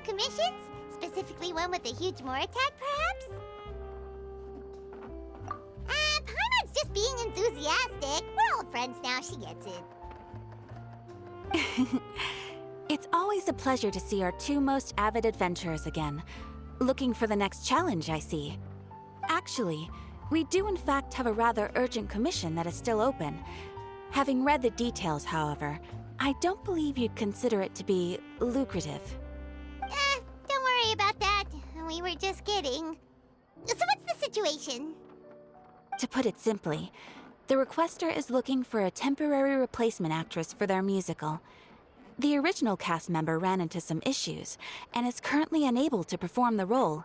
new commissions? Specifically one with a huge Moratat, perhaps? Paimon's just being enthusiastic. We're all friends now, she gets it. It's always a pleasure to see our two most avid adventurers again. Looking for the next challenge, I see. Actually, we do in fact have a rather urgent commission that is still open. Having read the details, however, I don't believe you'd consider it to be lucrative. Don't worry about that. We were just kidding. So what's the situation? To put it simply, the requester is looking for a temporary replacement actress for their musical. The original cast member ran into some issues and is currently unable to perform the role.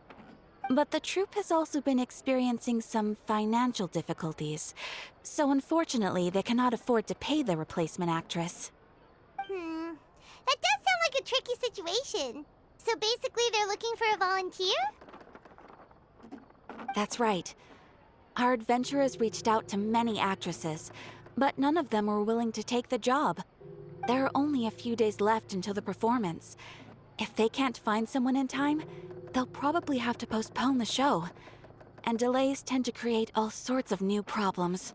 But the troupe has also been experiencing some financial difficulties, so unfortunately they cannot afford to pay the replacement actress. That does sound like a tricky situation. So basically they're looking for a volunteer? That's right. Our adventurers reached out to many actresses, but none of them were willing to take the job. There are only a few days left until the performance. If they can't find someone in time, they'll probably have to postpone the show. And delays tend to create all sorts of new problems.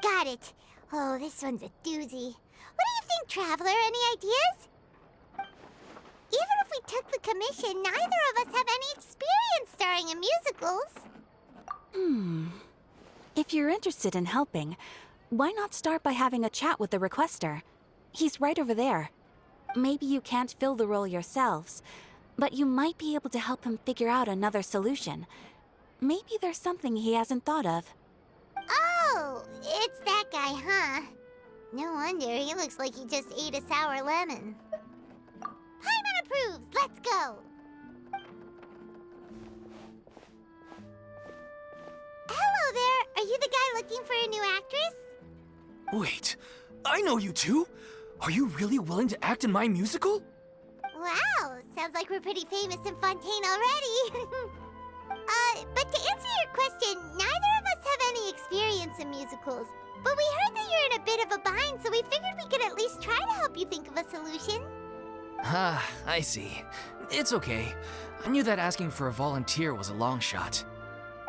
Got it. Oh, this one's a doozy. What do you think, Traveler? Any ideas? Even if we took the commission, neither of us have any experience starring in musicals. If you're interested in helping, why not start by having a chat with the requester? He's right over there. Maybe you can't fill the role yourselves, but you might be able to help him figure out another solution. Maybe there's something he hasn't thought of. Oh, it's that guy, huh? No wonder, he looks like he just ate a sour lemon. Paimon approves! Let's go! Hello there! Are you the guy looking for a new actress? Wait, I know you two! Are you really willing to act in my musical? Wow, sounds like we're pretty famous in Fontaine already. But to answer your question, neither of us have any experience in musicals. But we heard that you're in a bit of a bind, so we figured we could at least try to help you think of a solution. Ah, I see. It's okay. I knew that asking for a volunteer was a long shot.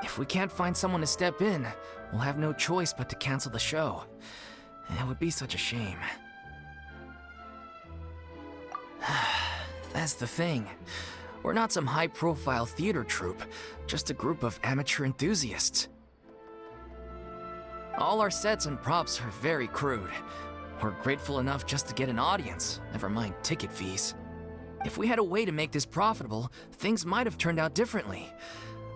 If we can't find someone to step in, we'll have no choice but to cancel the show. It would be such a shame. That's the thing. We're not some high-profile theater troupe, just a group of amateur enthusiasts. All our sets and props are very crude. We're grateful enough just to get an audience, never mind ticket fees. If we had a way to make this profitable, things might have turned out differently.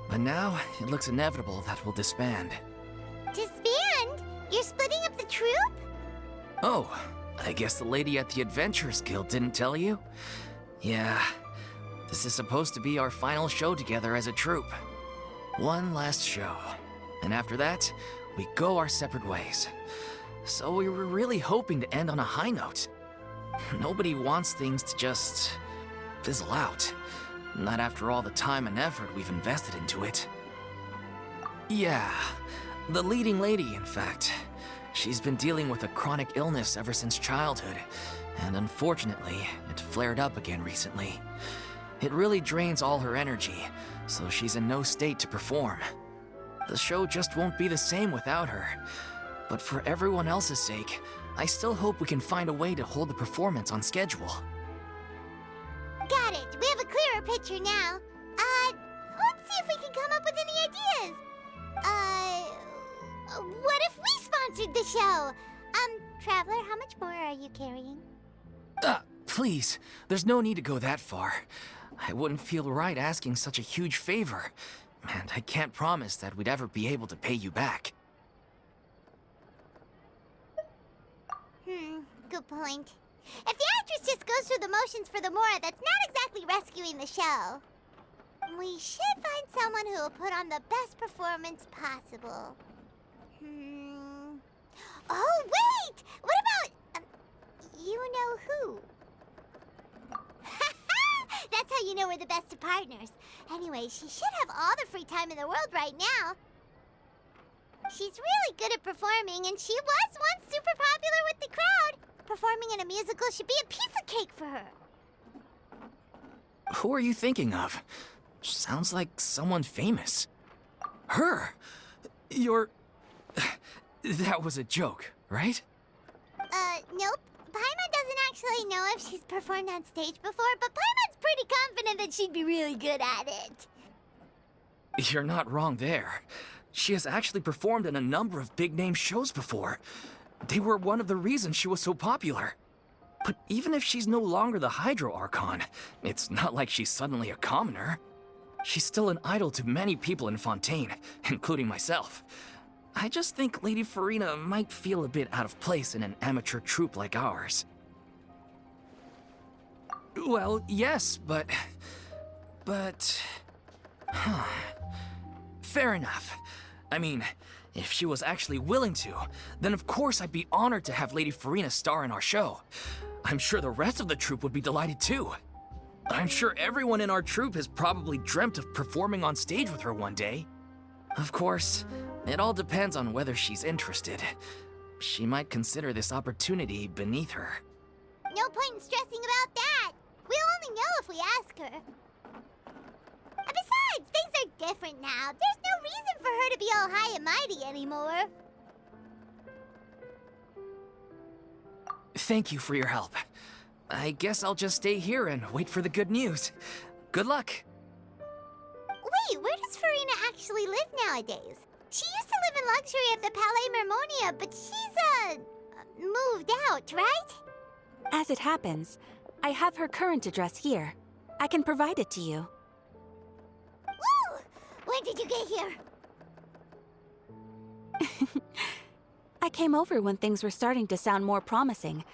But now, it looks inevitable that we'll disband. Disband? You're splitting up the troupe? Oh, I guess the lady at the Adventurers Guild didn't tell you? Yeah, this is supposed to be our final show together as a troupe. One last show. And after that, we go our separate ways. So we were really hoping to end on a high note. Nobody wants things to just fizzle out. Not after all the time and effort we've invested into it. Yeah, the leading lady, in fact. She's been dealing with a chronic illness ever since childhood, and unfortunately, it flared up again recently. It really drains all her energy, so she's in no state to perform. The show just won't be the same without her. But for everyone else's sake, I still hope we can find a way to hold the performance on schedule. Got it. We have a clearer picture now. Let's see if we can come up with any ideas. What if we sponsored the show? Traveler, how much more are you carrying? Please, there's no need to go that far. I wouldn't feel right asking such a huge favor, and I can't promise that we'd ever be able to pay you back. Good point. If the actress just goes through the motions for the Mora, that's not exactly rescuing the show. We should find someone who will put on the best performance possible. Oh, wait! What about... you know who? That's how you know we're the best of partners. Anyway, she should have all the free time in the world right now. She's really good at performing, and she was once super popular with the crowd. Performing in a musical should be a piece of cake for her. Who are you thinking of? Sounds like someone famous. Her? You're... That was a joke, right? Nope. Paimon doesn't actually know if she's performed on stage before, but Paimon's pretty confident that she'd be really good at it. You're not wrong there. She has actually performed in a number of big-name shows before. They were one of the reasons she was so popular. But even if she's no longer the Hydro Archon, it's not like she's suddenly a commoner. She's still an idol to many people in Fontaine, including myself. I just think Lady Farina might feel a bit out of place in an amateur troupe like ours. Well, yes, but... Fair enough. I mean, if she was actually willing to, then of course I'd be honored to have Lady Farina star in our show. I'm sure the rest of the troupe would be delighted too. I'm sure everyone in our troupe has probably dreamt of performing on stage with her one day. Of course, it all depends on whether she's interested. She might consider this opportunity beneath her. No point in stressing about that. We'll only know if we ask her. And besides, things are different now. There's no reason for her to be all high and mighty anymore. Thank you for your help. I guess I'll just stay here and wait for the good news. Good luck. Wait, where does Farina actually live nowadays? She used to live in luxury at the Palais Mermonia, but she's, moved out, right? As it happens, I have her current address here. I can provide it to you. Woo! When did you get here? I came over when things were starting to sound more promising.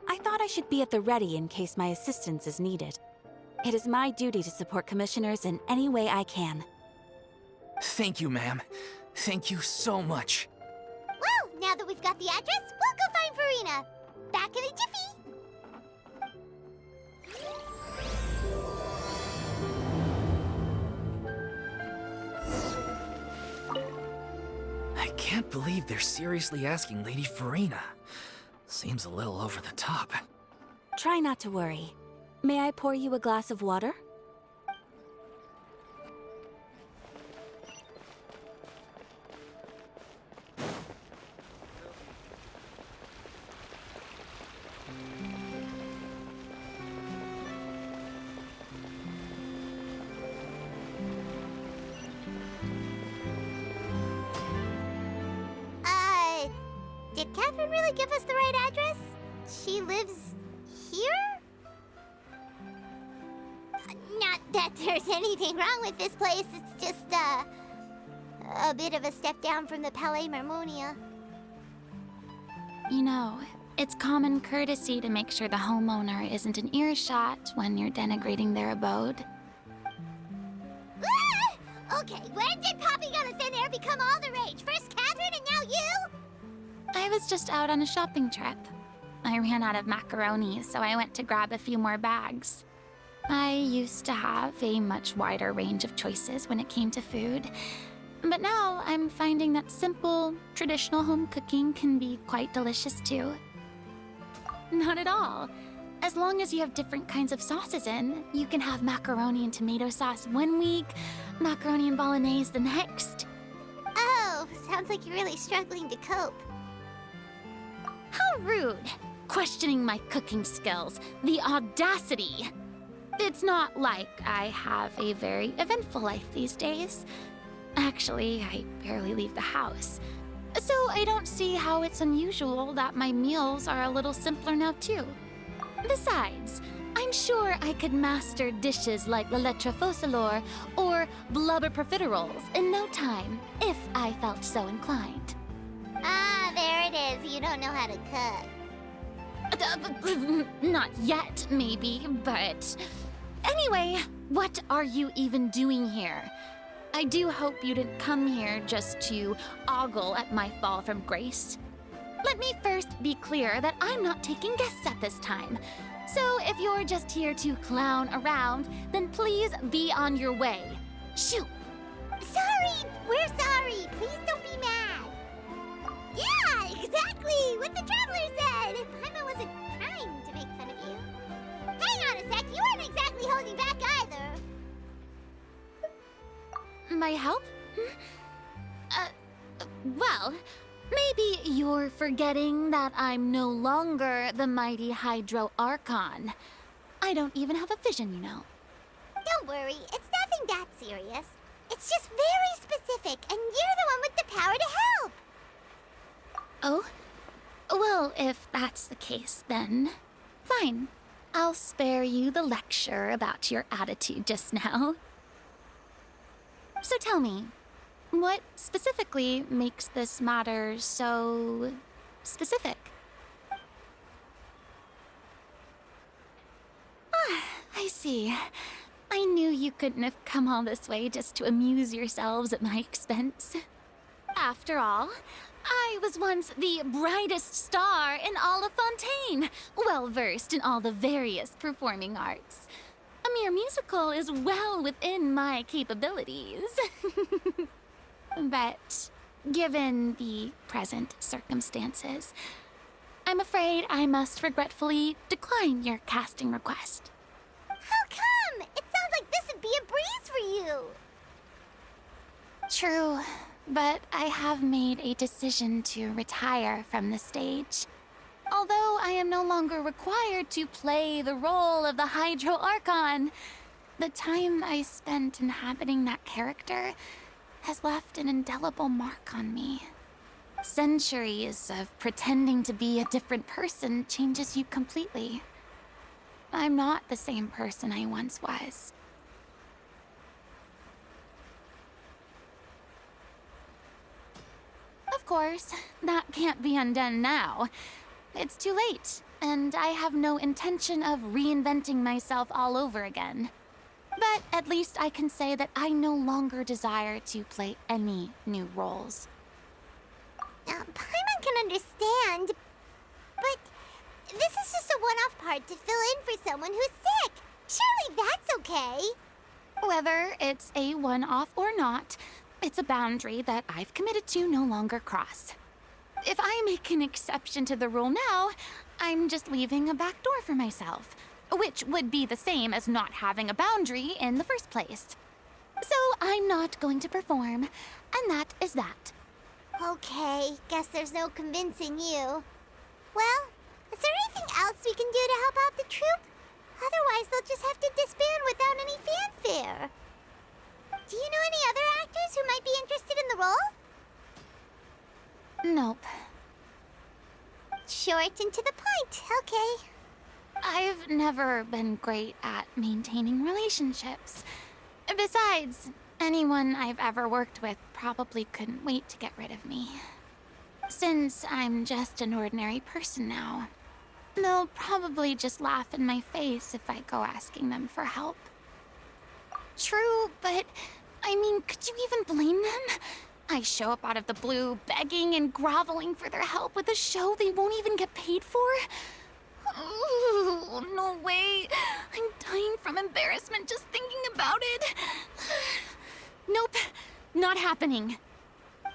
I thought I should be at the ready in case my assistance is needed. It is my duty to support commissioners in any way I can. Thank you, ma'am. Thank you so much. Well, now that we've got the address, we'll go find Farina. Back in a jiffy. I can't believe they're seriously asking Lady Farina. Seems a little over the top. Try not to worry. May I pour you a glass of water? Did Catherine really give us the right address? She lives here? Not that there's anything wrong with this place, it's just, a bit of a step down from the Palais Mermonia. You know, it's common courtesy to make sure the homeowner isn't an earshot when you're denigrating their abode. Ah! Okay, when did Poppy Got a Thin Air become all the rage? First Catherine and now you? I was just out on a shopping trip. I ran out of macaroni, so I went to grab a few more bags. I used to have a much wider range of choices when it came to food, but now I'm finding that simple, traditional home cooking can be quite delicious too. Not at all. As long as you have different kinds of sauces in, you can have macaroni and tomato sauce one week, macaroni and bolognese the next. Oh, sounds like you're really struggling to cope. How rude! Questioning my cooking skills. The audacity! It's not like I have a very eventful life these days. Actually, I barely leave the house. So I don't see how it's unusual that my meals are a little simpler now too. Besides, I'm sure I could master dishes like la lettre faucilor or blubber profiteroles in no time, if I felt so inclined. Ah, there it is. You don't know how to cook. Not yet, maybe, but... Anyway, what are you even doing here? I do hope you didn't come here just to ogle at my fall from grace. Let me first be clear that I'm not taking guests at this time. So if you're just here to clown around, then please be on your way. Shoot! Sorry! We're sorry! Please don't be mad! Yeah, exactly! What the Traveler said! Paimon wasn't trying to make fun of you. Hang on a sec, you weren't exactly be holding back either. My help? Well, maybe you're forgetting that I'm no longer the mighty Hydro Archon. I don't even have a vision, you know. Don't worry, it's nothing that serious. It's just very specific, and you're the one with the power to help. Oh? Well, if that's the case, then fine. I'll spare you the lecture about your attitude just now. So tell me, what specifically makes this matter so specific? Ah, I see. I knew you couldn't have come all this way just to amuse yourselves at my expense. After all, I was once the brightest star in all of Fontaine, well-versed in all the various performing arts. A mere musical is well within my capabilities. But given the present circumstances, I'm afraid I must regretfully decline your casting request. How come? It sounds like this would be a breeze for you. True, but I have made a decision to retire from the stage. Although I am no longer required to play the role of the Hydro Archon, the time I spent inhabiting that character has left an indelible mark on me. Centuries of pretending to be a different person changes you completely. I'm not the same person I once was. Of course, that can't be undone now. It's too late, and I have no intention of reinventing myself all over again. But at least I can say that I no longer desire to play any new roles. Paimon can understand, but this is just a one-off part to fill in for someone who's sick. Surely that's okay. Whether it's a one-off or not, it's a boundary that I've committed to no longer cross. If I make an exception to the rule now, I'm just leaving a back door for myself, which would be the same as not having a boundary in the first place. So I'm not going to perform, and that is that. Okay, guess there's no convincing you. Well, is there anything else we can do to help out the troupe? Otherwise, they'll just have to disband without any fanfare. Do you know any other actors who might be interested in the role? Nope. Short and to the point, okay. I've never been great at maintaining relationships. Besides, anyone I've ever worked with probably couldn't wait to get rid of me. Since I'm just an ordinary person now, they'll probably just laugh in my face if I go asking them for help. True, but I mean, could you even blame them? I show up out of the blue, begging and groveling for their help with a show they won't even get paid for? Oh, no way. I'm dying from embarrassment just thinking about it. Nope, not happening.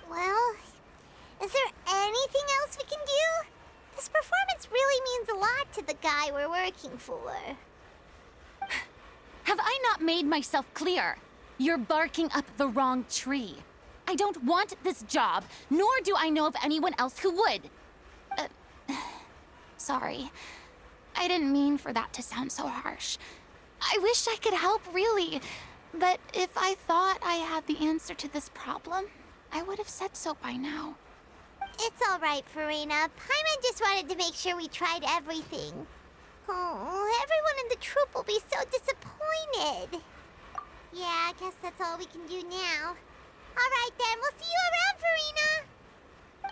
Well, is there anything else we can do? This performance really means a lot to the guy we're working for. Have I not made myself clear? You're barking up the wrong tree. I don't want this job, nor do I know of anyone else who would. Sorry. I didn't mean for that to sound so harsh. I wish I could help, really. But if I thought I had the answer to this problem, I would have said so by now. It's all right, Farina. Paimon just wanted to make sure we tried everything. Oh, everyone in the troupe will be so disappointed. Yeah, I guess that's all we can do now. All right, then. We'll see you around,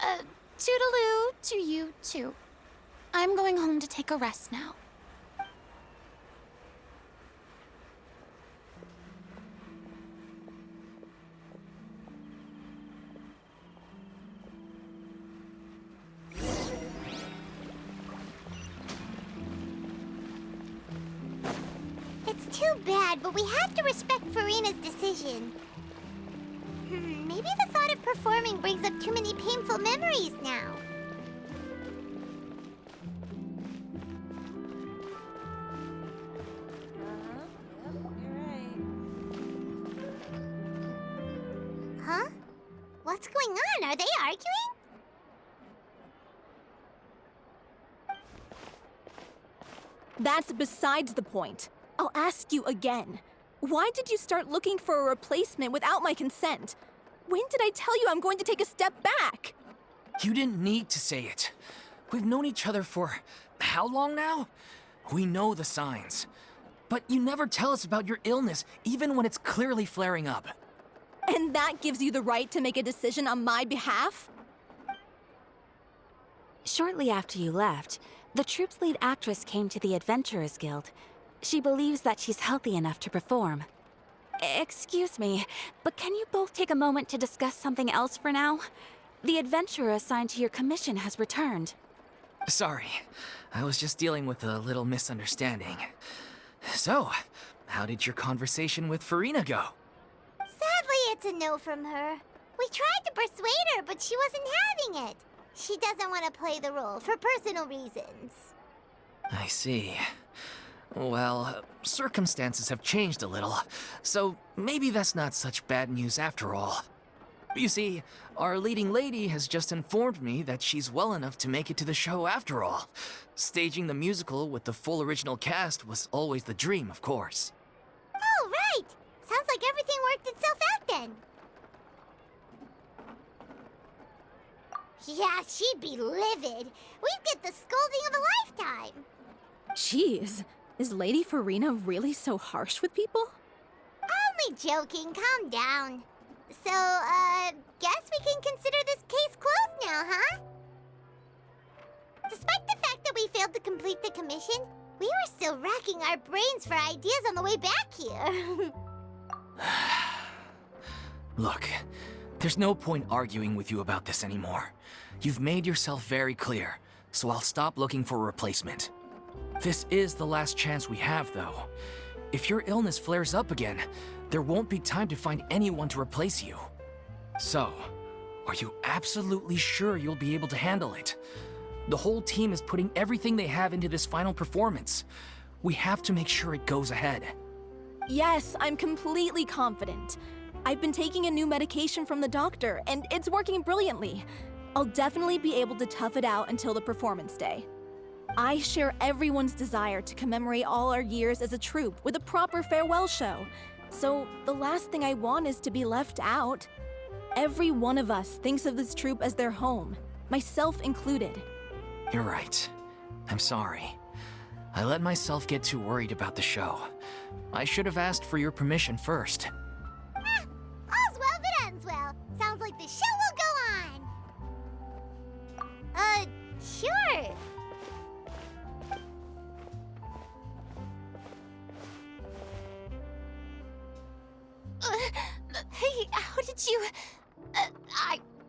Farina. Toodaloo to you, too. I'm going home to take a rest now. It's too bad, but we have to respect Farina's decision. Maybe the thought of performing brings up too many painful memories now. going on? Are they arguing? That's besides the point. I'll ask you again. Why did you start looking for a replacement without my consent? When did I tell you I'm going to take a step back? You didn't need to say it. We've known each other for how long now? We know the signs. But you never tell us about your illness, even when it's clearly flaring up. And that gives you the right to make a decision on my behalf? Shortly after you left, the troupe's lead actress came to the Adventurers Guild. She believes that she's healthy enough to perform. Excuse me, but can you both take a moment to discuss something else for now? The adventurer assigned to your commission has returned. Sorry, I was just dealing with a little misunderstanding. So, how did your conversation with Farina go? Sadly, it's a no from her. We tried to persuade her, but she wasn't having it. She doesn't want to play the role for personal reasons. I see. Well, circumstances have changed a little, so maybe that's not such bad news after all. You see, our leading lady has just informed me that she's well enough to make it to the show after all. Staging the musical with the full original cast was always the dream, of course. Oh, right! Sounds like everything worked itself out then. Yeah, she'd be livid. We'd get the scolding of a lifetime. Jeez, is Lady Farina really so harsh with people? Only joking, calm down. So, guess we can consider this case closed now, huh? Despite the fact that we failed to complete the commission, we were still racking our brains for ideas on the way back here. Look, there's no point arguing with you about this anymore. You've made yourself very clear, so I'll stop looking for a replacement. This is the last chance we have, though. If your illness flares up again, there won't be time to find anyone to replace you. So, are you absolutely sure you'll be able to handle it? The whole team is putting everything they have into this final performance. We have to make sure it goes ahead. Yes, I'm completely confident. I've been taking a new medication from the doctor, and it's working brilliantly. I'll definitely be able to tough it out until the performance day. I share everyone's desire to commemorate all our years as a troupe with a proper farewell show. So the last thing I want is to be left out. Every one of us thinks of this troupe as their home, myself included. You're right. I'm sorry. I let myself get too worried about the show. I should have asked for your permission first. All's well that ends well. Sounds like the show will go on. Sure. Hey, how did you...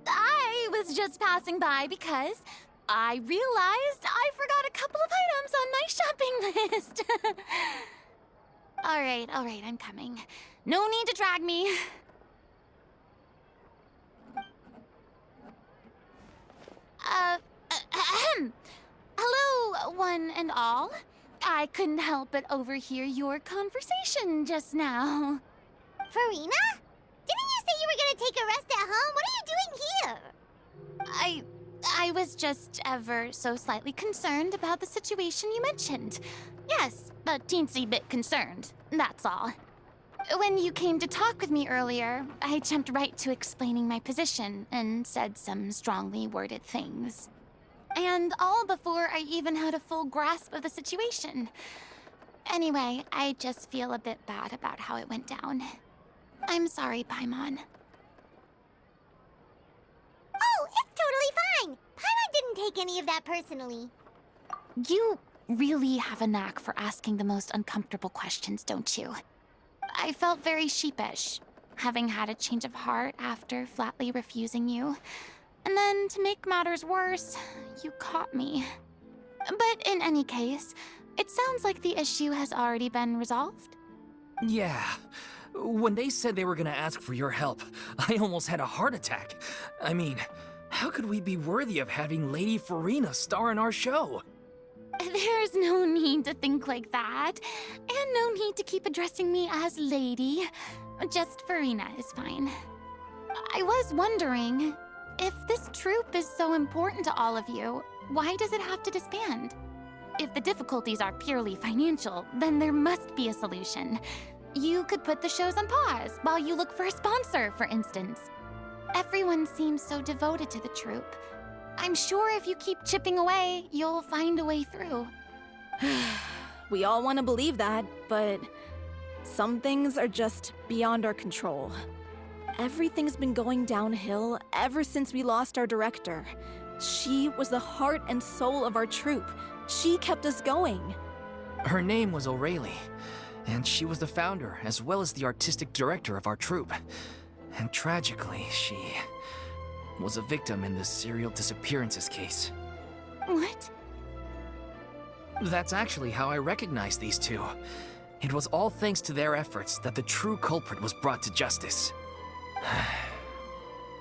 I was just passing by because I realized I forgot a couple of items on my shopping list. All right, I'm coming. No need to drag me. Hello, one and all. I couldn't help but overhear your conversation just now. Farina? Didn't you say you were gonna take a rest at home? What are you doing here? I was just ever so slightly concerned about the situation you mentioned. Yes, a teensy bit concerned, that's all. When you came to talk with me earlier, I jumped right to explaining my position and said some strongly worded things. And all before I even had a full grasp of the situation. Anyway, I just feel a bit bad about how it went down. I'm sorry, Paimon. Oh, it's totally fine. Paimon didn't take any of that personally. You really have a knack for asking the most uncomfortable questions, don't you? I felt very sheepish, having had a change of heart after flatly refusing you. And then, to make matters worse, you caught me. But in any case, it sounds like the issue has already been resolved. Yeah. When they said they were gonna ask for your help, I almost had a heart attack. I mean, how could we be worthy of having Lady Farina star in our show? There's no need to think like that, and no need to keep addressing me as Lady. Just Farina is fine. I was wondering, If this troupe is so important to all of you, why does it have to disband? If the difficulties are purely financial, then there must be a solution. You could put the shows on pause while you look for a sponsor, for instance. Everyone seems so devoted to the troupe. I'm sure if you keep chipping away, you'll find a way through. We all want to believe that, but some things are just beyond our control. Everything's been going downhill ever since we lost our director. She was the heart and soul of our troupe. She kept us going. Her name was O'Reilly, and she was the founder as well as the artistic director of our troupe. And tragically, she was a victim in the serial disappearances case. What? That's actually how I recognized these two. It was all thanks to their efforts that the true culprit was brought to justice.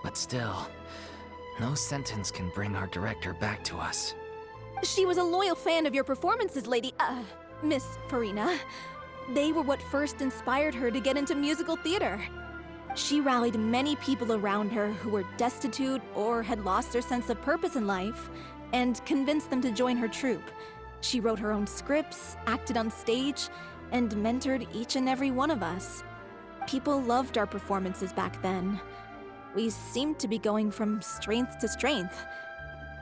But still, no sentence can bring our director back to us. She was a loyal fan of your performances, Miss Farina. They were what first inspired her to get into musical theater. She rallied many people around her who were destitute or had lost their sense of purpose in life, and convinced them to join her troupe. She wrote her own scripts, acted on stage, and mentored each and every one of us. People loved our performances back then. We seemed to be going from strength to strength.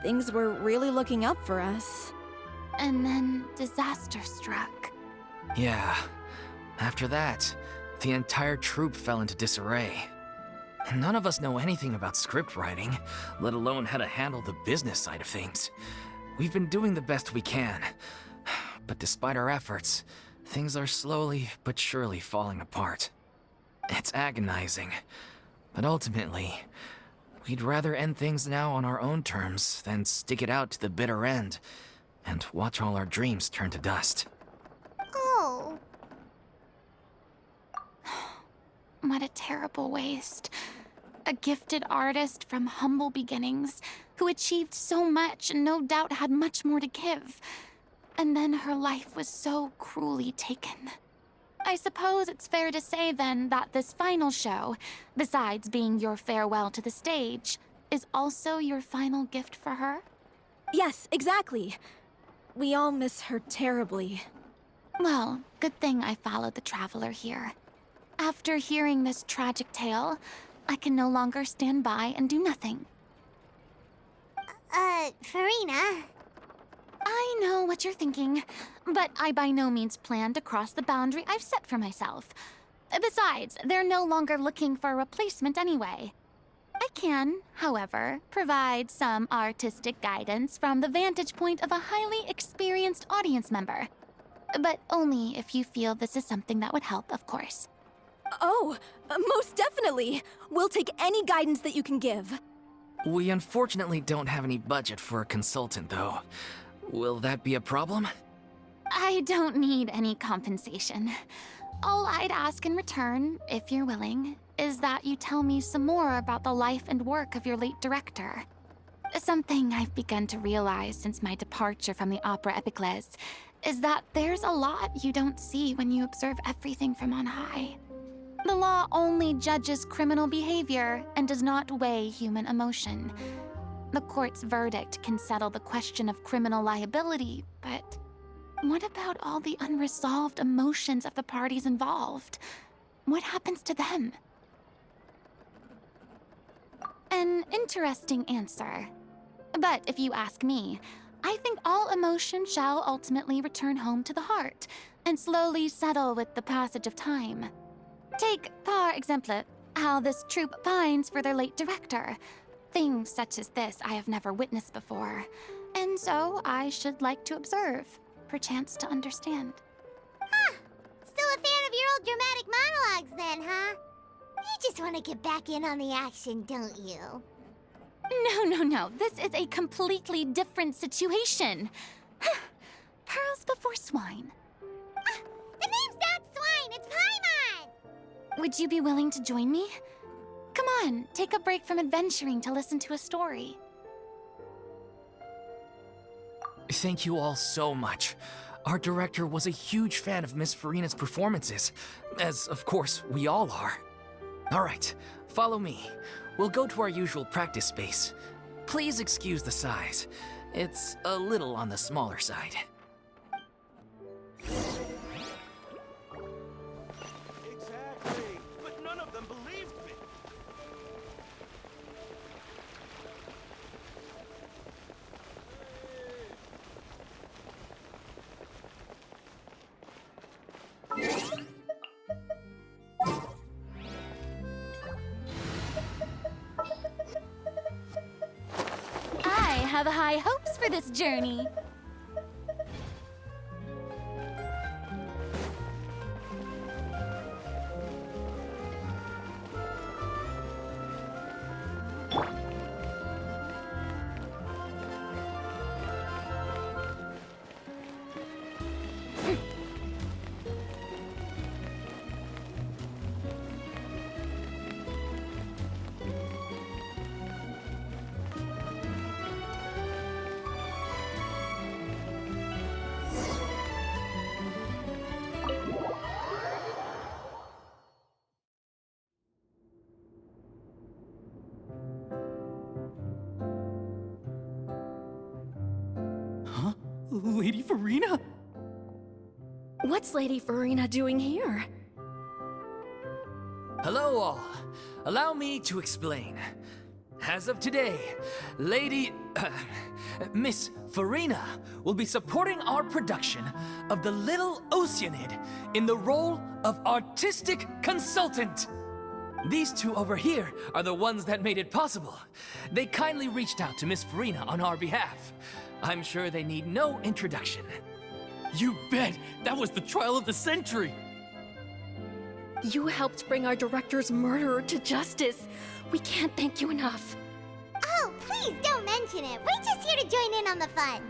Things were really looking up for us. And then disaster struck. Yeah. After that, the entire troupe fell into disarray. None of us know anything about script writing, let alone how to handle the business side of things. We've been doing the best we can. But despite our efforts, things are slowly but surely falling apart. It's agonizing. But ultimately, we'd rather end things now on our own terms than stick it out to the bitter end and watch all our dreams turn to dust. Oh. What a terrible waste. A gifted artist from humble beginnings who achieved so much and no doubt had much more to give. And then her life was so cruelly taken. I suppose it's fair to say then that this final show, besides being your farewell to the stage, is also your final gift for her? Yes, exactly. We all miss her terribly. Well, good thing I followed the traveler here. After hearing this tragic tale, I can no longer stand by and do nothing. Farina. I know what you're thinking, but I by no means plan to cross the boundary I've set for myself. Besides, they're no longer looking for a replacement anyway. I can, however, provide some artistic guidance from the vantage point of a highly experienced audience member. But only if you feel this is something that would help, of course. Oh, most definitely. We'll take any guidance that you can give. We unfortunately don't have any budget for a consultant, though. Will that be a problem? I don't need any compensation. All I'd ask in return, if you're willing, is that you tell me some more about the life and work of your late director. Something I've begun to realize since my departure from the Opera Epiclese is that there's a lot you don't see when you observe everything from on high. The law only judges criminal behavior and does not weigh human emotion. The court's verdict can settle the question of criminal liability, but what about all the unresolved emotions of the parties involved? What happens to them? An interesting answer. But if you ask me, I think all emotion shall ultimately return home to the heart and slowly settle with the passage of time. Take, par exemple, how this troupe pines for their late director. Things such as this I have never witnessed before, and so I should like to observe, perchance to understand. Huh. Still a fan of your old dramatic monologues then, huh? You just want to get back in on the action, don't you? No. This is a completely different situation. Pearls before swine. The name's not Swine, it's Paimon! Would you be willing to join me? Come on, take a break from adventuring to listen to a story. Thank you all so much. Our director was a huge fan of Miss Farina's performances, as of course we all are. Alright, follow me. We'll go to our usual practice space. Please excuse the size. It's a little on the smaller side. Exactly, but none of them believed me. I have high hopes for this journey. Huh? Lady Farina? What's Lady Farina doing here? Hello all. Allow me to explain. As of today, Miss Farina will be supporting our production of The Little Oceanid in the role of artistic consultant. These two over here are the ones that made it possible. They kindly reached out to Miss Farina on our behalf. I'm sure they need no introduction. You bet! That was the trial of the century! You helped bring our director's murderer to justice. We can't thank you enough. Oh, please don't mention it. We're just here to join in on the fun.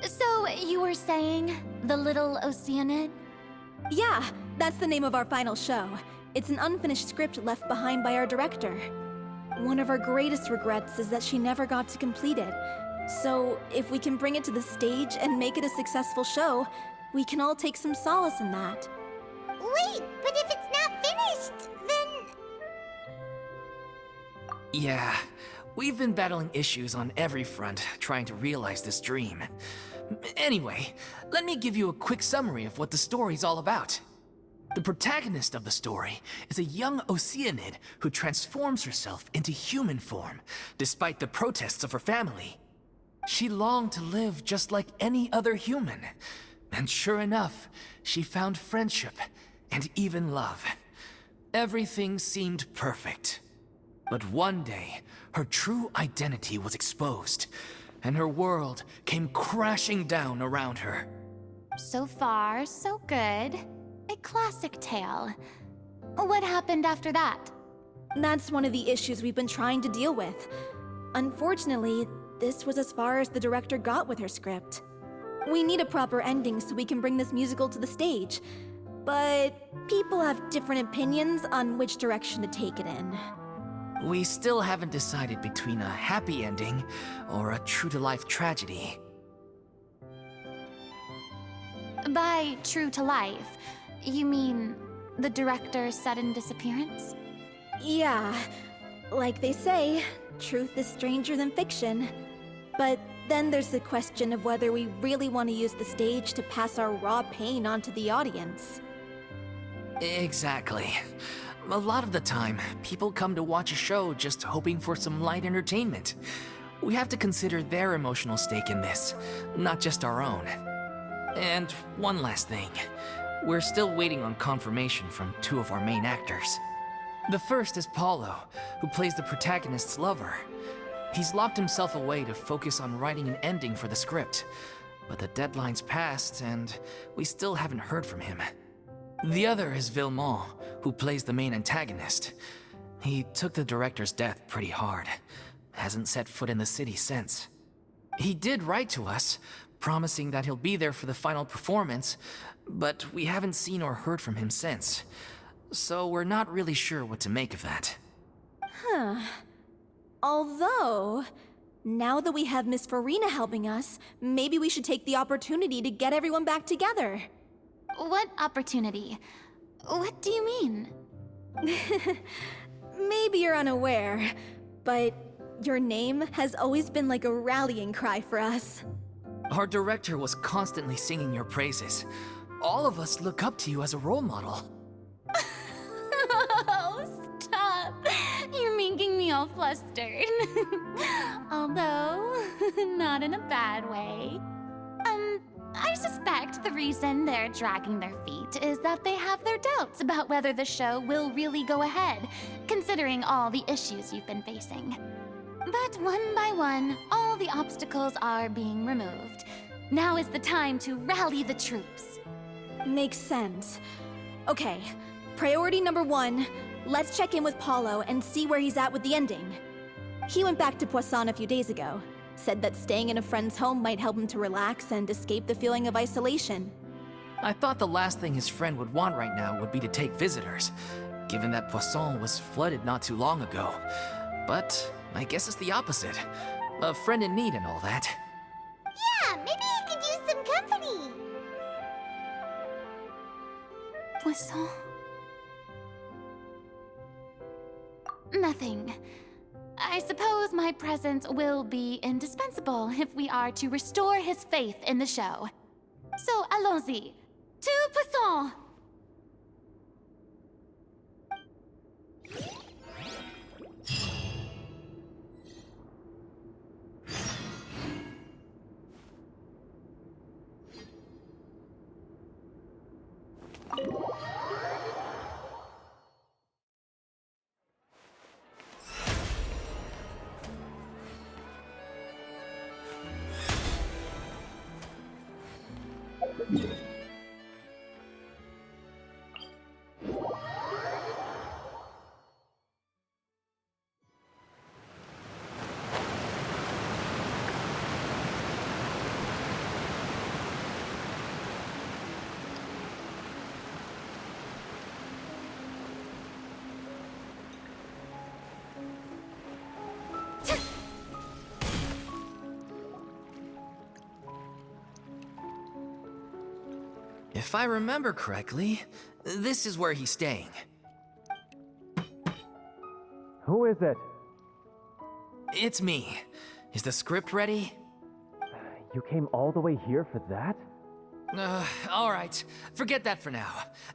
So, you were saying The Little Oceanid? Yeah, that's the name of our final show. It's an unfinished script left behind by our director. One of our greatest regrets is that she never got to complete it. So, if we can bring it to the stage and make it a successful show, we can all take some solace in that. Wait, but if it's not finished, then... Yeah, we've been battling issues on every front trying to realize this dream. Anyway, let me give you a quick summary of what the story's all about. The protagonist of the story is a young Oceanid who transforms herself into human form, despite the protests of her family. She longed to live just like any other human, and sure enough, she found friendship and even love. Everything seemed perfect. But one day, her true identity was exposed, and her world came crashing down around her. So far, so good. A classic tale. What happened after that? That's one of the issues we've been trying to deal with. Unfortunately, this was as far as the director got with her script. We need a proper ending so we can bring this musical to the stage. But people have different opinions on which direction to take it in. We still haven't decided between a happy ending or a true-to-life tragedy. By true to life, you mean the director's sudden disappearance? Yeah, like they say, truth is stranger than fiction. But then there's the question of whether we really want to use the stage to pass our raw pain onto the audience. Exactly. A lot of the time, people come to watch a show just hoping for some light entertainment. We have to consider their emotional stake in this, not just our own. And one last thing. We're still waiting on confirmation from two of our main actors. The first is Paulo, who plays the protagonist's lover. He's locked himself away to focus on writing an ending for the script, but the deadline's passed and we still haven't heard from him. The other is Villemont, who plays the main antagonist. He took the director's death pretty hard. Hasn't set foot in the city since. He did write to us, promising that he'll be there for the final performance, but we haven't seen or heard from him since. So we're not really sure what to make of that. Huh. Although, now that we have Miss Farina helping us, maybe we should take the opportunity to get everyone back together. What opportunity? What do you mean? Maybe you're unaware, but your name has always been like a rallying cry for us. Our director was constantly singing your praises. All of us look up to you as a role model. Oh, stop! You're making me all flustered. Although, not in a bad way. I suspect the reason they're dragging their feet is that they have their doubts about whether the show will really go ahead, considering all the issues you've been facing. But one by one, all the obstacles are being removed. Now is the time to rally the troops. Makes sense. Okay, priority number 1, let's check in with Paulo and see where he's at with the ending. He went back to Poisson a few days ago. Said that staying in a friend's home might help him to relax and escape the feeling of isolation. I thought the last thing his friend would want right now would be to take visitors, given that Poisson was flooded not too long ago. But I guess it's the opposite. A friend in need and all that. Yeah, maybe he could use some company. Poisson? Nothing. I suppose my presence will be indispensable if we are to restore his faith in the show. So, allons-y. To Poisson! If I remember correctly, this is where he's staying. Who is it? It's me. Is the script ready? You came all the way here for that? All right. Forget that for now.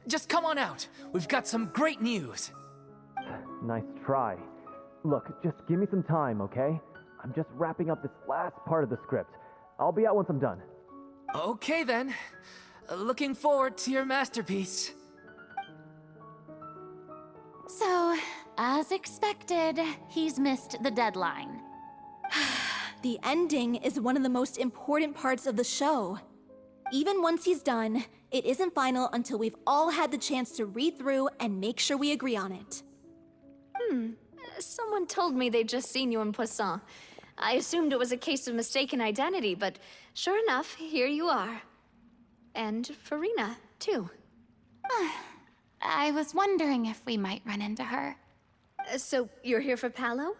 Just come on out. We've got some great news. Nice try. Look, just give me some time, okay? I'm just wrapping up this last part of the script. I'll be out once I'm done. Okay then. Looking forward to your masterpiece. So, as expected, he's missed the deadline. The ending is one of the most important parts of the show. Even once he's done, it isn't final until we've all had the chance to read through and make sure we agree on it. Someone told me they'd just seen you in Poisson. I assumed it was a case of mistaken identity, but sure enough, here you are. And Farina, too. I was wondering if we might run into her. So, you're here for Paolo?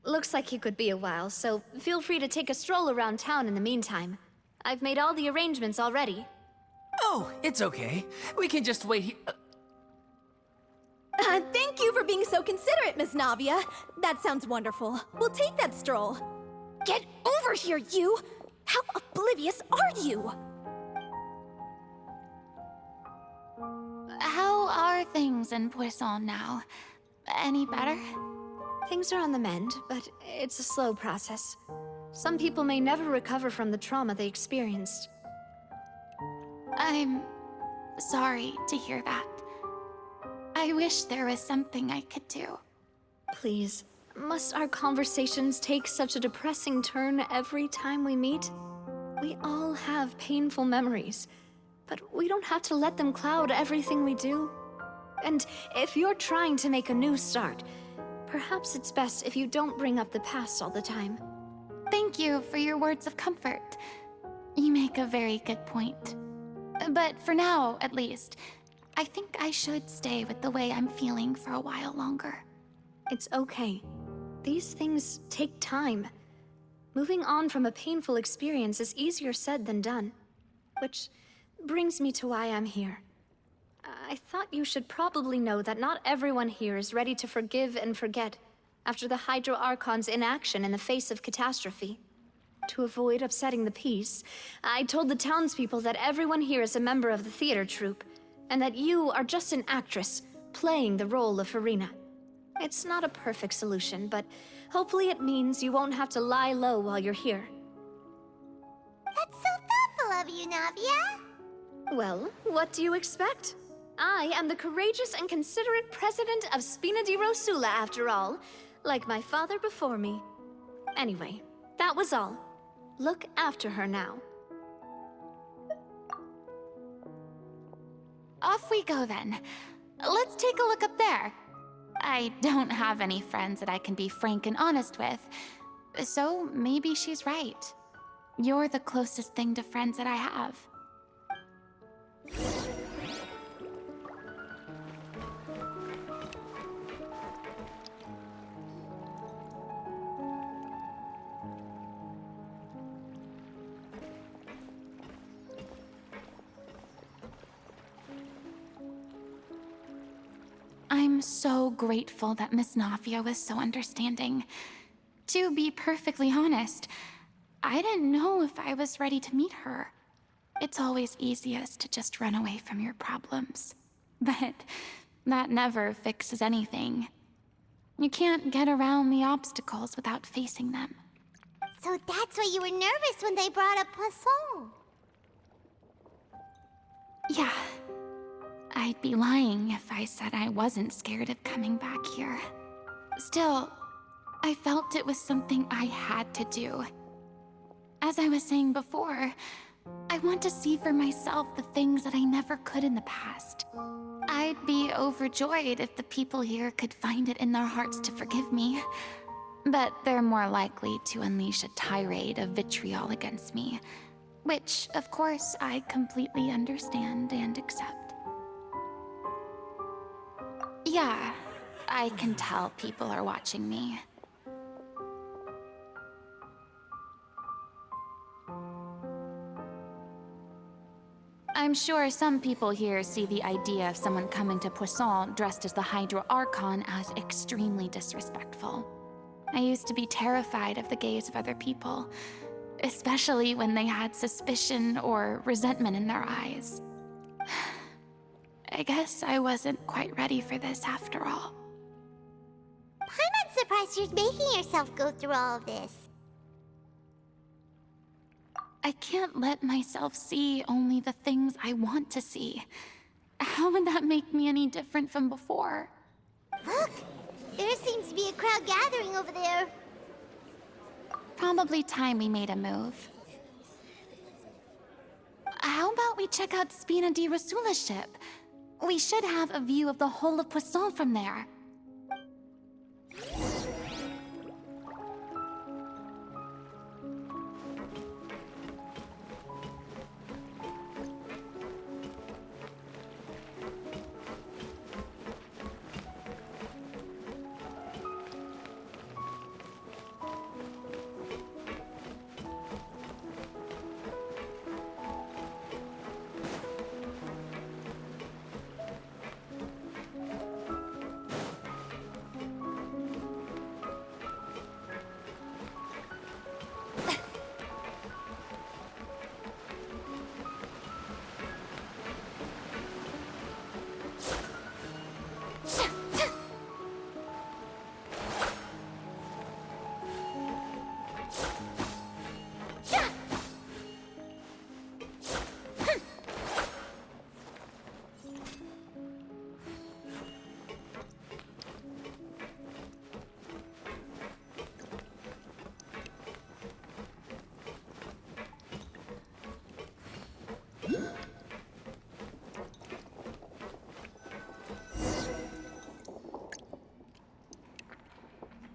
Looks like he could be a while, so feel free to take a stroll around town in the meantime. I've made all the arrangements already. Oh, it's okay. We can just wait here. Thank you for being so considerate, Miss Navia. That sounds wonderful. We'll take that stroll. Get over here, you! How oblivious are you? How are things in Poisson now? Any better? Things are on the mend, but it's a slow process. Some people may never recover from the trauma they experienced. I'm sorry to hear that. I wish there was something I could do. Please, must our conversations take such a depressing turn every time we meet? We all have painful memories, but we don't have to let them cloud everything we do. And if you're trying to make a new start, perhaps it's best if you don't bring up the past all the time. Thank you for your words of comfort. You make a very good point. But for now, at least, I think I should stay with the way I'm feeling for a while longer. It's okay. These things take time. Moving on from a painful experience is easier said than done. Which brings me to why I'm here. I thought you should probably know that not everyone here is ready to forgive and forget after the Hydro Archon's inaction in the face of catastrophe. To avoid upsetting the peace, I told the townspeople that everyone here is a member of the theater troupe, and that you are just an actress playing the role of Farina. It's not a perfect solution, but hopefully it means you won't have to lie low while you're here. That's so thoughtful of you, Navia. Well, what do you expect? I am the courageous and considerate president of Spina di Rosula, after all, like my father before me. Anyway, that was all. Look after her now. Off we go then. Let's take a look up there. I don't have any friends that I can be frank and honest with, so maybe she's right. You're the closest thing to friends that I have. I'm so grateful that Miss Navia was so understanding. To be perfectly honest, I didn't know if I was ready to meet her. It's always easiest to just run away from your problems. But that never fixes anything. You can't get around the obstacles without facing them. So that's why you were nervous when they brought up Poisson. Yeah. I'd be lying if I said I wasn't scared of coming back here. Still, I felt it was something I had to do. As I was saying before, I want to see for myself the things that I never could in the past. I'd be overjoyed if the people here could find it in their hearts to forgive me. But they're more likely to unleash a tirade of vitriol against me, which, of course, I completely understand and accept. Yeah, I can tell people are watching me. I'm sure some people here see the idea of someone coming to Poisson dressed as the Hydro Archon as extremely disrespectful. I used to be terrified of the gaze of other people, especially when they had suspicion or resentment in their eyes. I guess I wasn't quite ready for this after all. I'm not surprised you're making yourself go through all of this. I can't let myself see only the things I want to see. How would that make me any different from before? Look! There seems to be a crowd gathering over there. Probably time we made a move. How about we check out Spina di Rosula's ship? We should have a view of the whole of Poisson from there.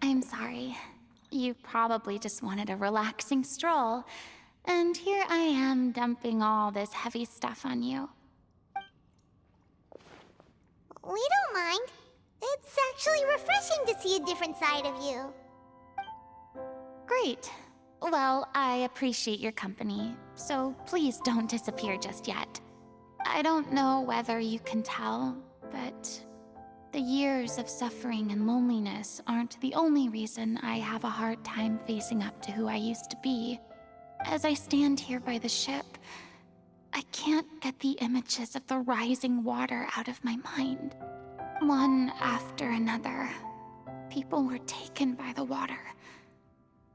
I'm sorry. You probably just wanted a relaxing stroll, and here I am dumping all this heavy stuff on you. We don't mind. It's actually refreshing to see a different side of you. Great. Well, I appreciate your company, so please don't disappear just yet. I don't know whether you can tell, but the years of suffering and loneliness aren't the only reason I have a hard time facing up to who I used to be. As I stand here by the ship, I can't get the images of the rising water out of my mind. One after another, people were taken by the water.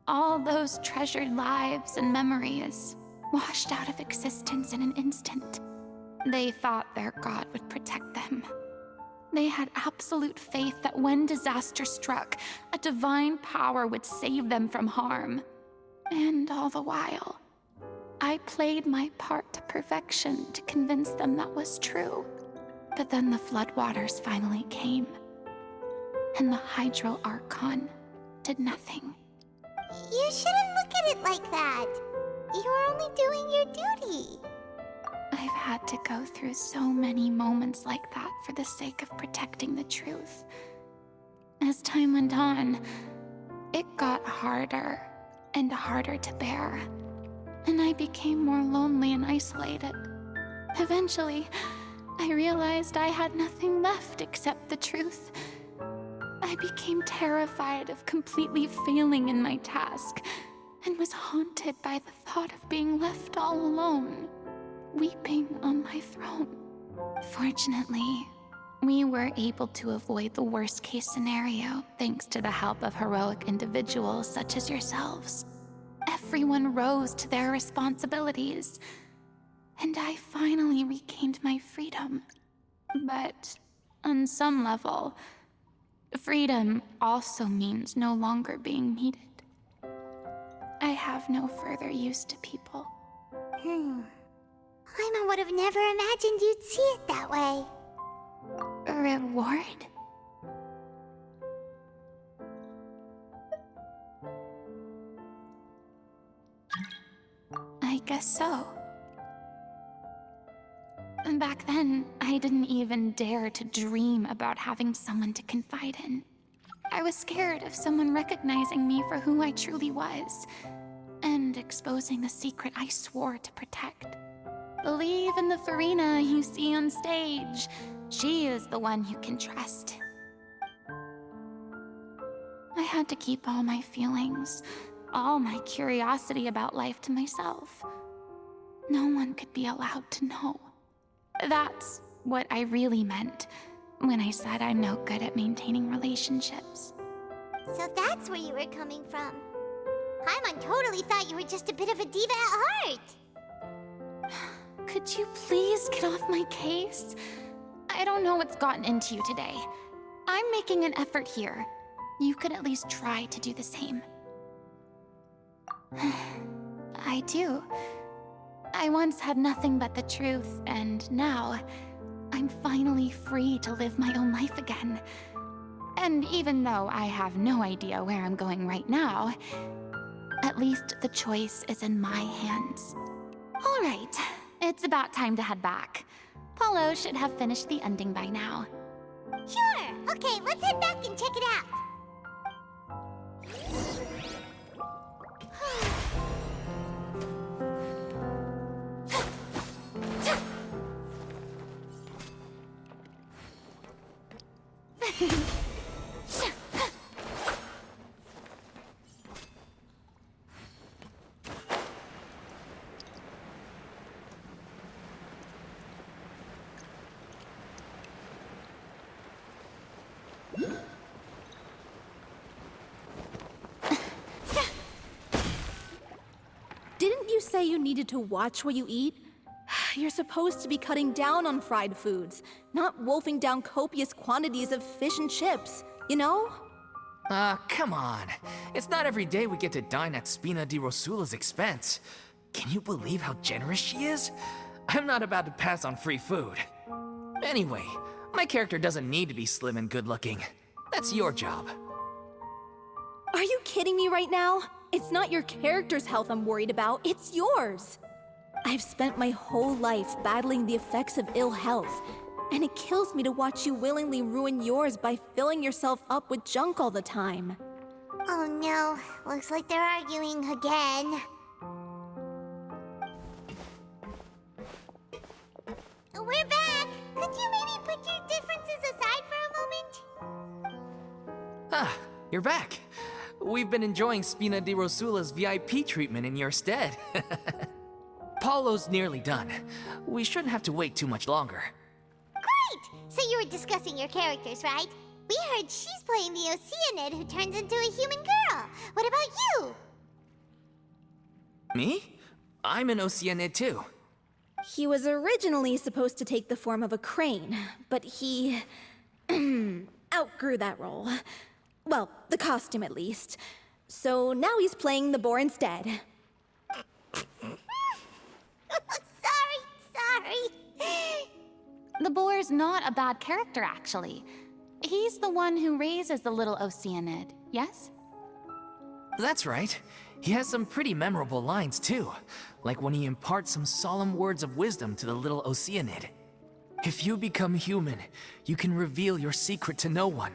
All those treasured lives and memories washed out of existence in an instant. They thought their god would protect them. They had absolute faith that when disaster struck, a divine power would save them from harm. And all the while, I played my part to perfection to convince them that was true. But then the floodwaters finally came, and the Hydro Archon did nothing. You shouldn't look at it like that. You were only doing your duty. I've had to go through so many moments like that for the sake of protecting the truth. As time went on, it got harder and harder to bear, and I became more lonely and isolated. Eventually, I realized I had nothing left except the truth. I became terrified of completely failing in my task, and was haunted by the thought of being left all alone, weeping on my throne. Fortunately, we were able to avoid the worst-case scenario thanks to the help of heroic individuals such as yourselves. Everyone rose to their responsibilities, and I finally regained my freedom. But on some level, freedom also means no longer being needed. I have no further use to people. Paimon would have never imagined you'd see it that way. A reward? I guess so. Back then, I didn't even dare to dream about having someone to confide in. I was scared of someone recognizing me for who I truly was, and exposing the secret I swore to protect. Believe in the Farina you see on stage. She is the one you can trust. I had to keep all my feelings, all my curiosity about life to myself. No one could be allowed to know. That's what I really meant when I said I'm no good at maintaining relationships. So that's where you were coming from. Paimon totally thought you were just a bit of a diva at heart. Could you please get off my case? I don't know what's gotten into you today. I'm making an effort here. You could at least try to do the same. I do. I once had nothing but the truth, and now I'm finally free to live my own life again. And even though I have no idea where I'm going right now, at least the choice is in my hands. All right, it's about time to head back. Paulo should have finished the ending by now. Sure. Okay, let's head back and check it out. Didn't you say you needed to watch what you eat? You're supposed to be cutting down on fried foods, not wolfing down copious quantities of fish and chips, you know? Come on. It's not every day we get to dine at Spina di Rosula's expense. Can you believe how generous she is? I'm not about to pass on free food. Anyway, my character doesn't need to be slim and good-looking. That's your job. Are you kidding me right now? It's not your character's health I'm worried about, it's yours. I've spent my whole life battling the effects of ill health, and it kills me to watch you willingly ruin yours by filling yourself up with junk all the time. Oh no, looks like they're arguing again. you're back. We've been enjoying Spina di Rosula's VIP treatment in your stead. Paulo's nearly done. We shouldn't have to wait too much longer. Great! So you were discussing your characters, right? We heard she's playing the Oceanid who turns into a human girl. What about you? Me? I'm an Oceanid too. He was originally supposed to take the form of a crane, but he outgrew that role. Well, the costume at least. So now he's playing the boar instead. Sorry. The boar's not a bad character, actually. He's the one who raises the little Oceanid, yes? That's right. He has some pretty memorable lines too, like when he imparts some solemn words of wisdom to the little Oceanid. If you become human, you can reveal your secret to no one.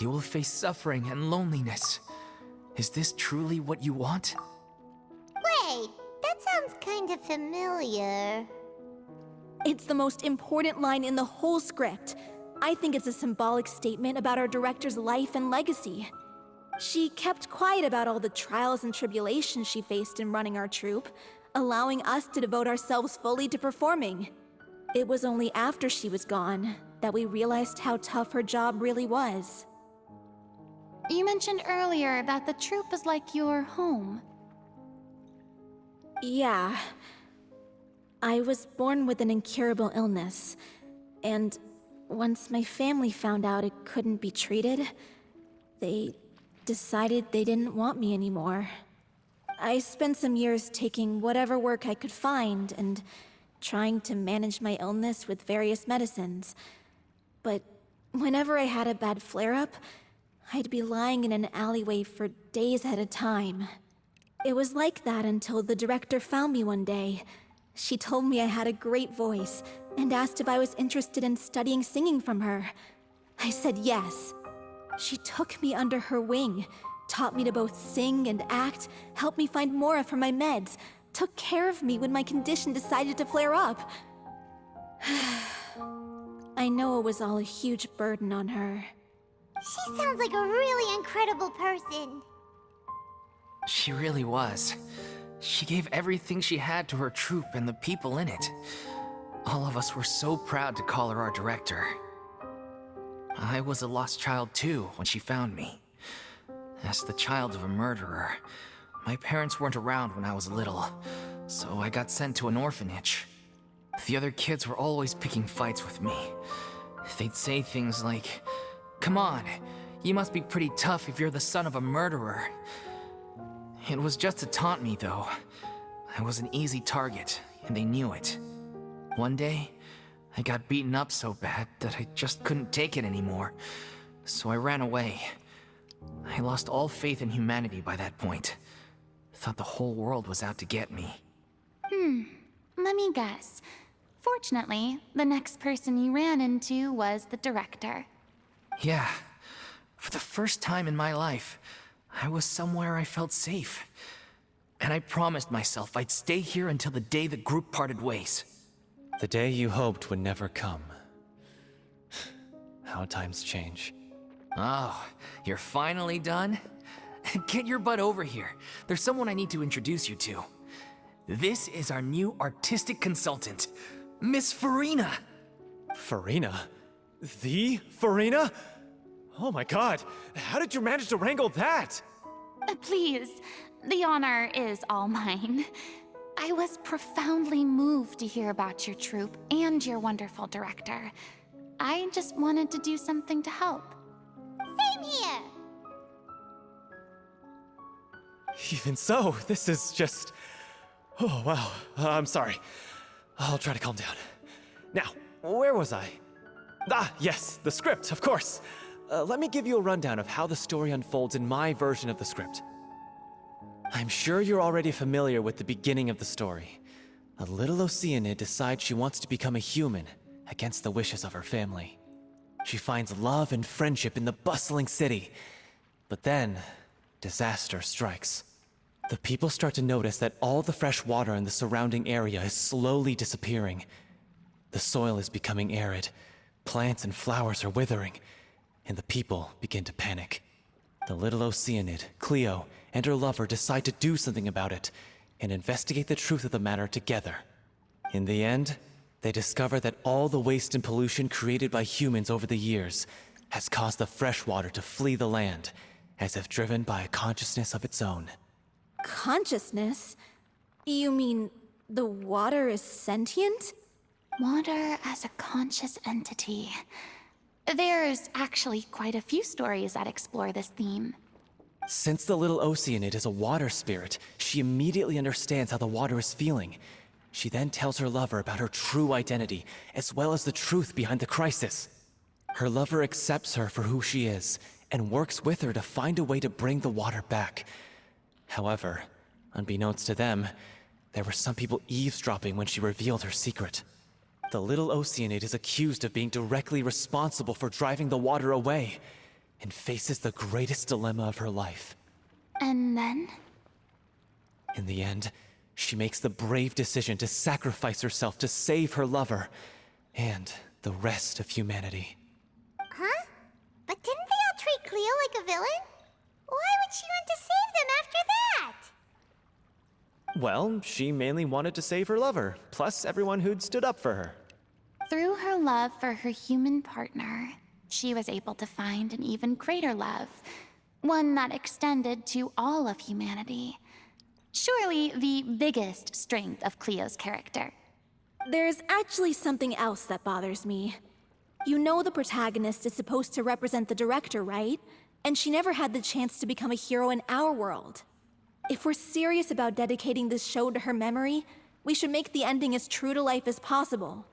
You will face suffering and loneliness. Is this truly what you want? Wait, that sounds kind of familiar. It's the most important line in the whole script. I think it's a symbolic statement about our director's life and legacy. She kept quiet about all the trials and tribulations she faced in running our troupe, allowing us to devote ourselves fully to performing. It was only after she was gone that we realized how tough her job really was. You mentioned earlier that the troupe is like your home. Yeah. I was born with an incurable illness, and once my family found out it couldn't be treated, they decided they didn't want me anymore. I spent some years taking whatever work I could find and trying to manage my illness with various medicines. But whenever I had a bad flare-up, I'd be lying in an alleyway for days at a time. It was like that until the director found me one day. She told me I had a great voice and asked if I was interested in studying singing from her. I said yes. She took me under her wing, taught me to both sing and act, helped me find Mora for my meds, took care of me when my condition decided to flare up. I know it was all a huge burden on her. She sounds like a really incredible person. She really was. She gave everything she had to her troupe and the people in it. All of us were so proud to call her our director. I was a lost child too when she found me. As the child of a murderer, my parents weren't around when I was little, so I got sent to an orphanage. The other kids were always picking fights with me. They'd say things like, "Come on, you must be pretty tough if you're the son of a murderer." It was just to taunt me, though. I was an easy target, and they knew it. One day, I got beaten up so bad that I just couldn't take it anymore, so I ran away. I lost all faith in humanity by that point. Thought the whole world was out to get me. Let me guess. Fortunately, the next person you ran into was the director. Yeah. For the first time in my life, I was somewhere I felt safe. And I promised myself I'd stay here until the day the group parted ways. The day you hoped would never come. How times change. Oh, you're finally done? Get your butt over here. There's someone I need to introduce you to. This is our new artistic consultant, Miss Farina. Farina? The Farina? Oh my god, how did you manage to wrangle that? Please, the honor is all mine. I was profoundly moved to hear about your troupe and your wonderful director. I just wanted to do something to help. Same here. Even so, this is just... Oh, wow. I'm sorry. I'll try to calm down. Now, where was I? Ah, yes, the script, of course. Let me give you a rundown of how the story unfolds in my version of the script. I'm sure you're already familiar with the beginning of the story. A little Oceanid decides she wants to become a human against the wishes of her family. She finds love and friendship in the bustling city. But then, disaster strikes. The people start to notice that all the fresh water in the surrounding area is slowly disappearing. The soil is becoming arid, plants and flowers are withering, and the people begin to panic. The little Oceanid, Cleo, and her lover decide to do something about it and investigate the truth of the matter together. In the end, they discover that all the waste and pollution created by humans over the years has caused the freshwater to flee the land, as if driven by a consciousness of its own. Consciousness? You mean the water is sentient? Water as a conscious entity. There's actually quite a few stories that explore this theme. Since the little Oceanid is a water spirit, she immediately understands how the water is feeling. She then tells her lover about her true identity, as well as the truth behind the crisis. Her lover accepts her for who she is, and works with her to find a way to bring the water back. However, unbeknownst to them, there were some people eavesdropping when she revealed her secret. The little Oceanid is accused of being directly responsible for driving the water away, and faces the greatest dilemma of her life. And then? In the end, she makes the brave decision to sacrifice herself to save her lover, and the rest of humanity. Huh? But didn't they all treat Cleo like a villain? Why would she want to save them after that? Well, she mainly wanted to save her lover, plus everyone who'd stood up for her. Through her love for her human partner, she was able to find an even greater love, one that extended to all of humanity. Surely the biggest strength of Cleo's character. There's actually something else that bothers me. You know the protagonist is supposed to represent the director, right? And she never had the chance to become a hero in our world. If we're serious about dedicating this show to her memory, we should make the ending as true to life as possible.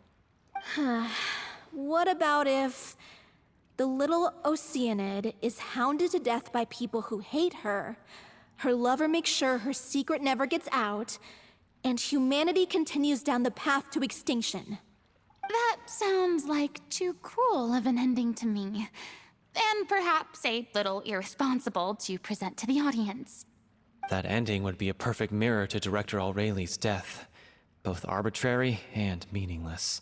What about if the little Oceanid is hounded to death by people who hate her, her lover makes sure her secret never gets out, and humanity continues down the path to extinction? That sounds like too cruel of an ending to me. And perhaps a little irresponsible to present to the audience. That ending would be a perfect mirror to Director Aureli's death, both arbitrary and meaningless.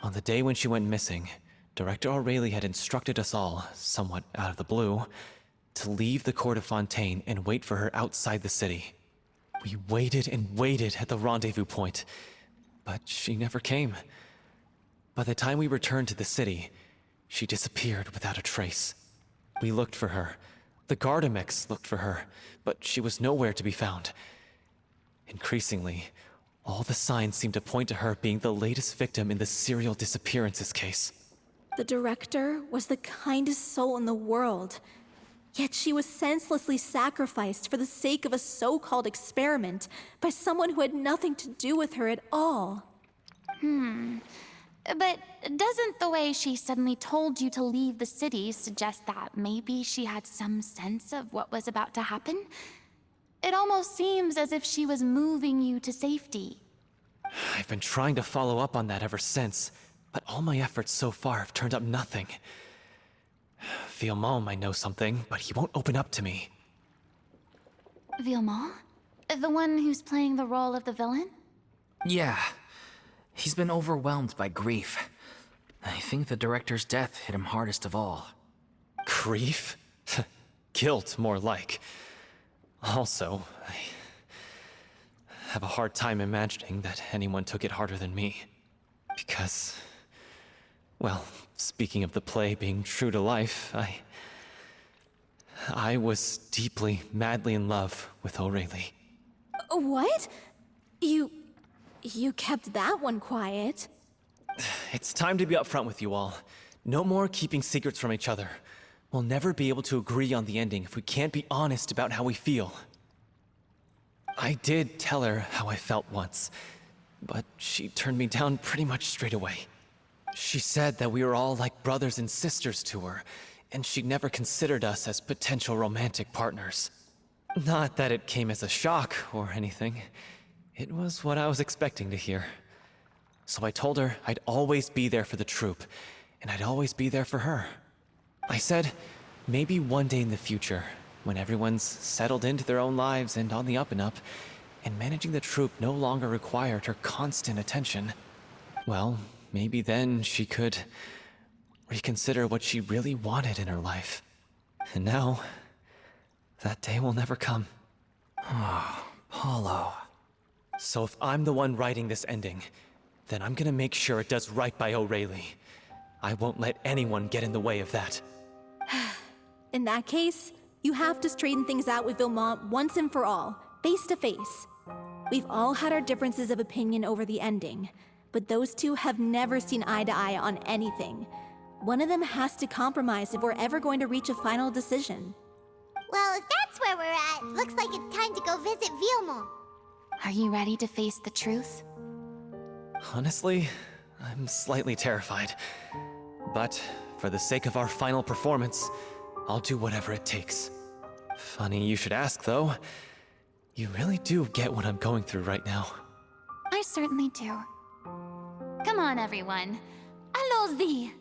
On the day when she went missing, Director Aureli had instructed us all, somewhat out of the blue, to leave the court of Fontaine and wait for her outside the city. We waited and waited at the rendezvous point, but she never came. By the time we returned to the city, she disappeared without a trace. We looked for her. The Gardamex looked for her, but she was nowhere to be found. Increasingly, all the signs seemed to point to her being the latest victim in the serial disappearances case. The director was the kindest soul in the world, yet she was senselessly sacrificed for the sake of a so-called experiment by someone who had nothing to do with her at all. But doesn't the way she suddenly told you to leave the city suggest that maybe she had some sense of what was about to happen? It almost seems as if she was moving you to safety. I've been trying to follow up on that ever since, but all my efforts so far have turned up nothing. Villemont might know something, but he won't open up to me. Villemont? The one who's playing the role of the villain? Yeah. He's been overwhelmed by grief. I think the director's death hit him hardest of all. Grief? Guilt, more like. Also, I have a hard time imagining that anyone took it harder than me. Because, well, speaking of the play being true to life, I was deeply, madly in love with Aureli. What? You kept that one quiet. It's time to be upfront with you all. No more keeping secrets from each other. We'll never be able to agree on the ending if we can't be honest about how we feel. I did tell her how I felt once, but she turned me down pretty much straight away. She said that we were all like brothers and sisters to her, and she'd never considered us as potential romantic partners. Not that it came as a shock or anything. It was what I was expecting to hear. So I told her I'd always be there for the troupe, and I'd always be there for her. I said, maybe one day in the future, when everyone's settled into their own lives and on the up and up, and managing the troupe no longer required her constant attention, well, maybe then she could reconsider what she really wanted in her life. And now, that day will never come. Oh, Paulo. So if I'm the one writing this ending, then I'm gonna make sure it does right by O'Reilly. I won't let anyone get in the way of that. In that case, you have to straighten things out with Vilmont once and for all, face to face. We've all had our differences of opinion over the ending, but those two have never seen eye to eye on anything. One of them has to compromise if we're ever going to reach a final decision. Well, if that's where we're at, looks like it's time to go visit Vilmont. Are you ready to face the truth? Honestly, I'm slightly terrified. But for the sake of our final performance, I'll do whatever it takes. Funny you should ask, though. You really do get what I'm going through right now. I certainly do. Come on, everyone. Allons-y!